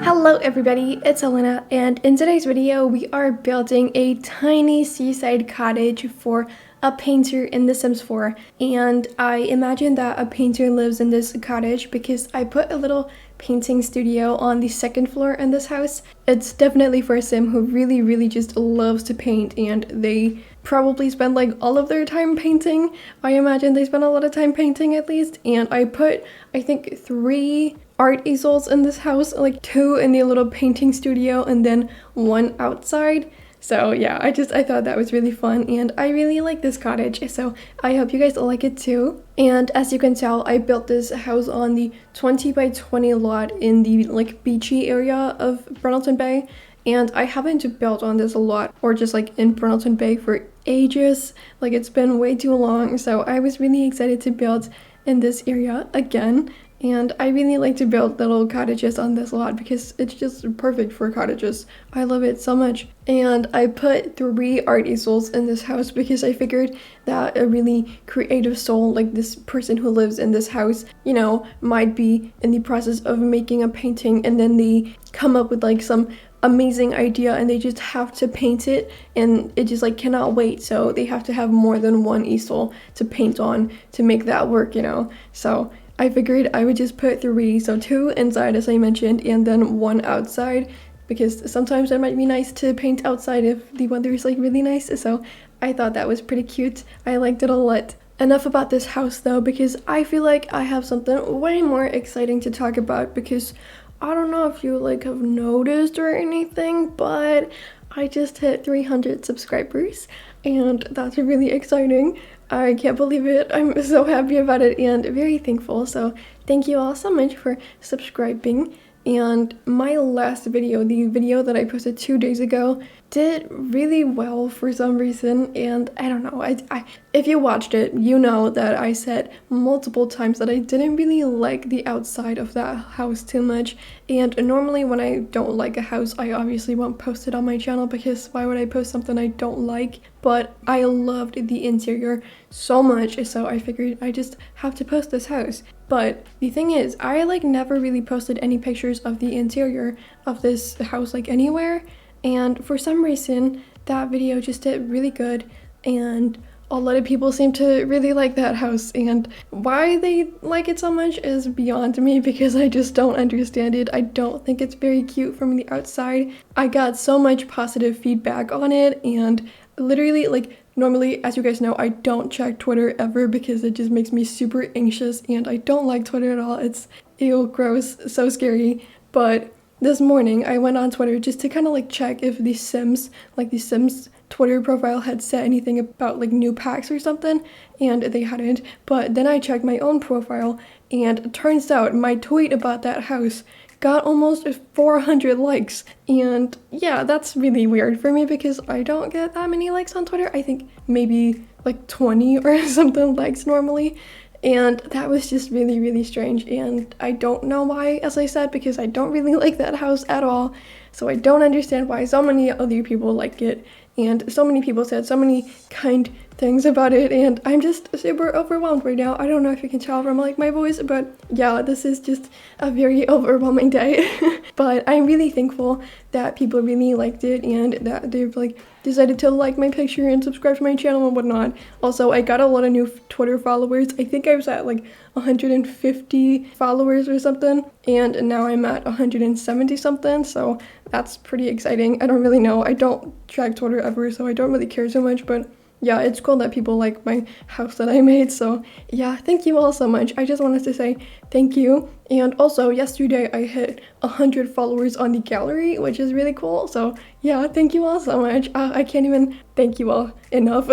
Hello everybody, it's Elena, and in today's video we are building a tiny seaside cottage for a painter in The Sims 4. And I imagine that a painter lives in this cottage because I put a little painting studio on the second floor in this house. It's definitely for a sim who really just loves to paint, and they probably spend like all of their time painting. I imagine they spend a lot of time painting at least. And I put, I think, 3 art easels in this house, like 2 in the little painting studio and then 1 outside. So yeah, I thought that was really fun, and I really like this cottage, so I hope you guys like it too. And as you can tell, I built this house on the 20 by 20 lot in the like beachy area of Brunelton Bay, and I haven't built on this a lot or just like in Brunelton Bay for ages. Like, it's been way too long, so I was really excited to build in this area again. And I really like to build little cottages on this lot because it's just perfect for cottages. I love it so much. And I put 3 art easels in this house because I figured that a really creative soul, like this person who lives in this house, you know, might be in the process of making a painting, and then they come up with like some amazing idea and they just have to paint it, and it just like cannot wait. So they have to have more than 1 easel to paint on to make that work, you know. So I figured I would just put 3, so 2 inside as I mentioned, and then 1 outside, because sometimes it might be nice to paint outside if the weather is like really nice. So I thought that was pretty cute. I liked it a lot. Enough about this house though, because I feel like I have something way more exciting to talk about, because I don't know if you like have noticed or anything, but I just hit 300 subscribers, and that's really exciting. I can't believe it. I'm so happy about it and very thankful. So thank you all so much for subscribing. And my last video, the video that I posted 2 days ago, did really well for some reason, and I don't know. If you watched it, you know that I said multiple times that I didn't really like the outside of that house too much. And normally when I don't like a house, I obviously won't post it on my channel, because why would I post something I don't like? But I loved the interior so much, so I figured I just have to post this house. But the thing is, I like never really posted any pictures of the interior of this house like anywhere, and for some reason that video just did really good, and a lot of people seem to really like that house, and why they like it so much is beyond me, because I just don't understand it. I don't think it's very cute from the outside. I got so much positive feedback on it, and literally, like, normally, as you guys know, I don't check Twitter ever because it just makes me super anxious, and I don't like Twitter at all. It's ew, gross, so scary. But this morning I went on Twitter just to kind of like check if the Sims Twitter profile had said anything about like new packs or something, and they hadn't. But then I checked my own profile, and it turns out my tweet about that house got almost 400 likes. And yeah, that's really weird for me because I don't get that many likes on Twitter. I think maybe like 20 or something likes normally. And that was just really strange, and I don't know why, as I said, because I don't really like that house at all. So I don't understand why so many other people like it, and so many people said so many kind things about it, and I'm just super overwhelmed right now. I don't know if you can tell from like my voice, but yeah, this is just a very overwhelming day. But I'm really thankful that people really liked it, and that they've like decided to like my picture and subscribe to my channel and whatnot. Also, I got a lot of new Twitter followers. I think I was at like 150 followers or something, and now I'm at 170 something, so that's pretty exciting. I don't really know. I don't track Twitter ever, so I don't really care so much, but yeah, it's cool that people like my house that I made. So yeah, thank you all so much. I just wanted to say thank you. And also, yesterday I hit 100 followers on the gallery, which is really cool. So yeah, thank you all so much. I can't even thank you all enough.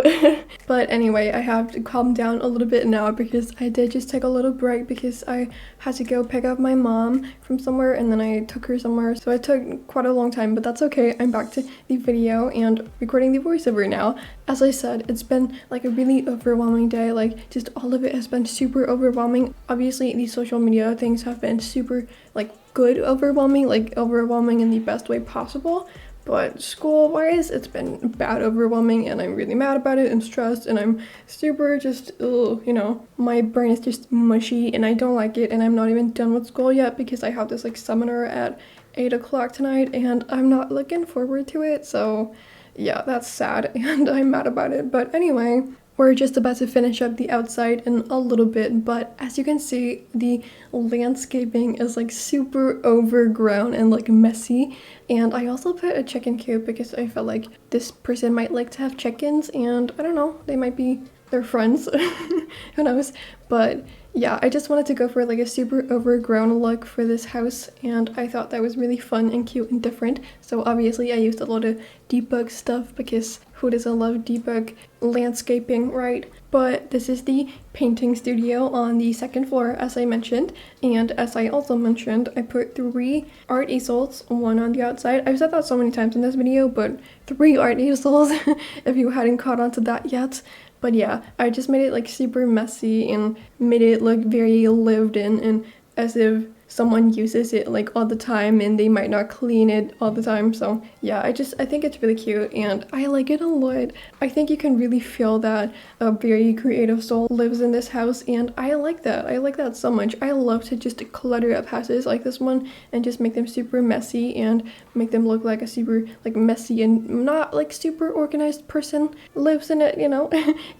But anyway, I have to calm down a little bit now because I did just take a little break because I had to go pick up my mom from somewhere, and then I took her somewhere. So it took quite a long time, but that's okay. I'm back to the video and recording the voiceover now. As I said, it's been like a really overwhelming day. Like, just all of it has been super overwhelming. Obviously, these social media things have been super like good overwhelming, like overwhelming in the best way possible. But school-wise, it's been bad overwhelming, and I'm really mad about it and stressed, and I'm super just, ugh, you know, my brain is just mushy, and I don't like it, and I'm not even done with school yet because I have this like seminar at 8 o'clock tonight, and I'm not looking forward to it, so yeah, that's sad, and I'm mad about it. But anyway, we're just about to finish up the outside in a little bit, but as you can see, the landscaping is like super overgrown and like messy. And I also put a chicken coop because I felt like this person might like to have chickens, and I don't know, they might be their friends. Who knows? But yeah, I just wanted to go for like a super overgrown look for this house, and I thought that was really fun and cute and different. So obviously I used a lot of debug stuff because who doesn't love debug landscaping, right? But this is the painting studio on the second floor, as I mentioned. And as I also mentioned, I put 3 art easels, one on the outside. I've said that so many times in this video, but 3 art easels, if you hadn't caught on to that yet. But yeah, I just made it like super messy and made it look very lived in, and as if someone uses it like all the time and they might not clean it all the time. So yeah, I think it's really cute and I like it a lot. I think you can really feel that a very creative soul lives in this house, and I like that. I like that so much. I love to just clutter up houses like this one and just make them super messy and make them look like a super like messy and not like super organized person lives in it, you know?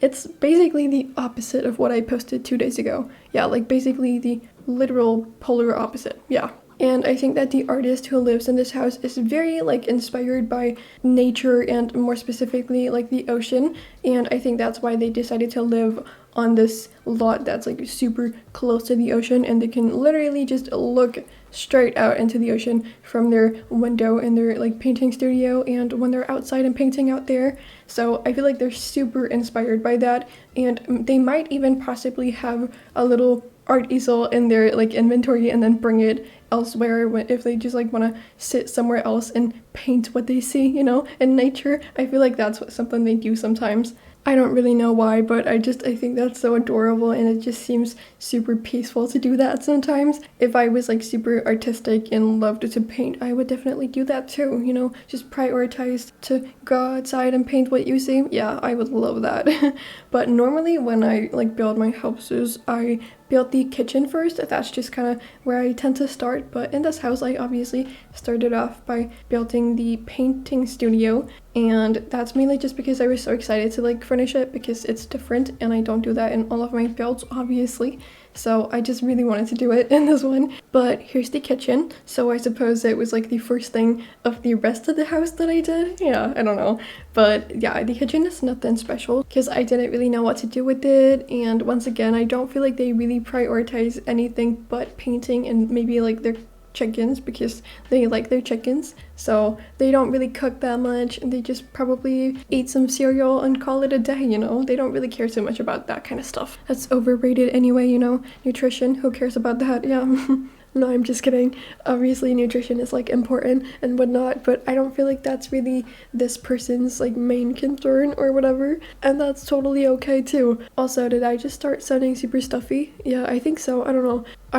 It's basically the opposite of what I posted 2 days ago. Yeah, like basically the literal polar opposite. Yeah. And I think that the artist who lives in this house is very like inspired by nature, and more specifically like the ocean, and I think that's why they decided to live on this lot that's like super close to the ocean, and they can literally just look straight out into the ocean from their window in their like painting studio and when they're outside and painting out there. So I feel like they're super inspired by that, and they might even possibly have a little art easel in their like inventory and then bring it elsewhere if they just like want to sit somewhere else and paint what they see, you know, in nature. I feel like that's something they do sometimes. I don't really know why, but I think that's so adorable, and it just seems super peaceful to do that sometimes. If I was like super artistic and loved to paint, I would definitely do that too, you know, just prioritize to go outside and paint what you see. Yeah, I would love that. But normally when I like build my houses, I built the kitchen first. That's just kind of where I tend to start, but in this house I obviously started off by building the painting studio, and that's mainly just because I was so excited to like finish it because it's different and I don't do that in all of my builds obviously. So I just really wanted to do it in this one. But here's the kitchen. So I suppose it was like the first thing of the rest of the house that I did. Yeah, I don't know. But yeah, the kitchen is nothing special because I didn't really know what to do with it. And once again, I don't feel like they really prioritize anything but painting and maybe like their chickens because they like their chickens, so they don't really cook that much and they just probably eat some cereal and call it a day, you know. They don't really care so much about that kind of stuff. That's overrated anyway, you know. Nutrition, who cares about that? Yeah. No, I'm just kidding. Obviously nutrition is like important and whatnot, but I don't feel like that's really this person's like main concern or whatever, and that's totally okay too. Also, did I just start sounding super stuffy? Yeah, I think so. I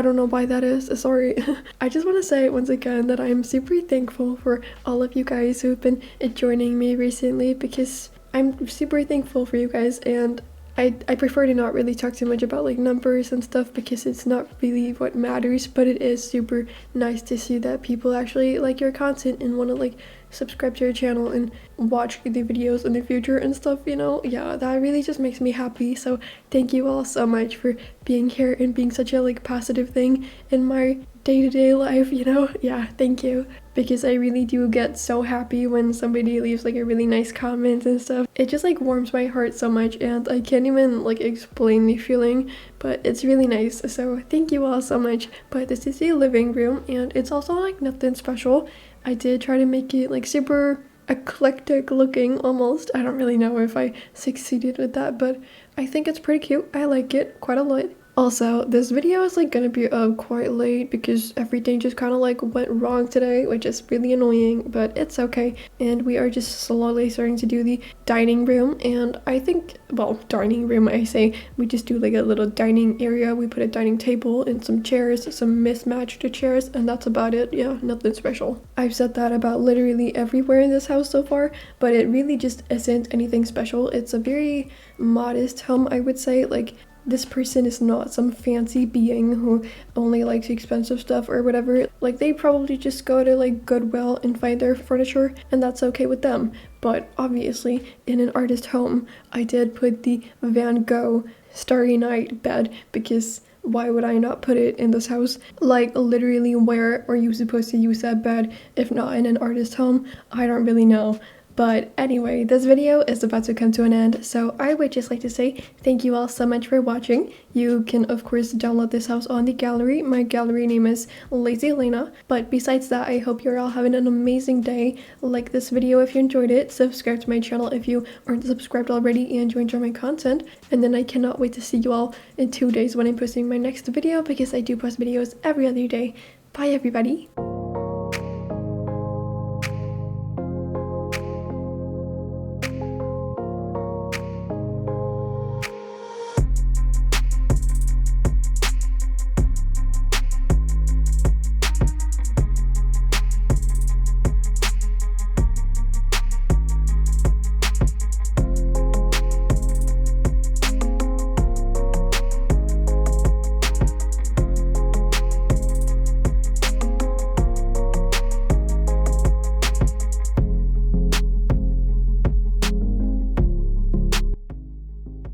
don't know why that is. Sorry. I just want to say once again that I am super thankful for all of you guys who have been joining me recently, because I'm super thankful for you guys, and I prefer to not really talk too much about like numbers and stuff because it's not really what matters, but it is super nice to see that people actually like your content and want to like subscribe to your channel and watch the videos in the future and stuff, you know. Yeah, that really just makes me happy. So thank you all so much for being here and being such a like positive thing in my day-to-day life, you know. Yeah, thank you, because I really do get so happy when somebody leaves like a really nice comment and stuff. It just like warms my heart so much, and I can't even like explain the feeling, but it's really nice. So thank you all so much. But this is the living room, and it's also like nothing special. I did try to make it like super eclectic looking almost. I don't really know if I succeeded with that, but I think it's pretty cute. I like it quite a lot. Also, this video is like gonna be quite late because everything just kind of like went wrong today, which is really annoying, but it's okay. And we are just slowly starting to do the dining room, and I think, well, dining room, I say, we just do like a little dining area. We put a dining table and some chairs, some mismatched chairs, and that's about it. Yeah, nothing special. I've said that about literally everywhere in this house so far, but it really just isn't anything special. It's a very modest home, I would say. Like, this person is not some fancy being who only likes expensive stuff or whatever. Like, they probably just go to like Goodwill and find their furniture, and that's okay with them. But obviously, in an artist home, I did put the Van Gogh Starry Night bed because why would I not put it in this house? Like, literally, where are you supposed to use that bed if not in an artist home? I don't really know. But anyway, this video is about to come to an end, so I would just like to say thank you all so much for watching. You can, of course, download this house on the gallery. My gallery name is LacyLena. But besides that, I hope you're all having an amazing day. Like this video if you enjoyed it. Subscribe to my channel if you aren't subscribed already and you enjoy my content. And then I cannot wait to see you all in 2 days when I'm posting my next video, because I do post videos every other day. Bye, everybody.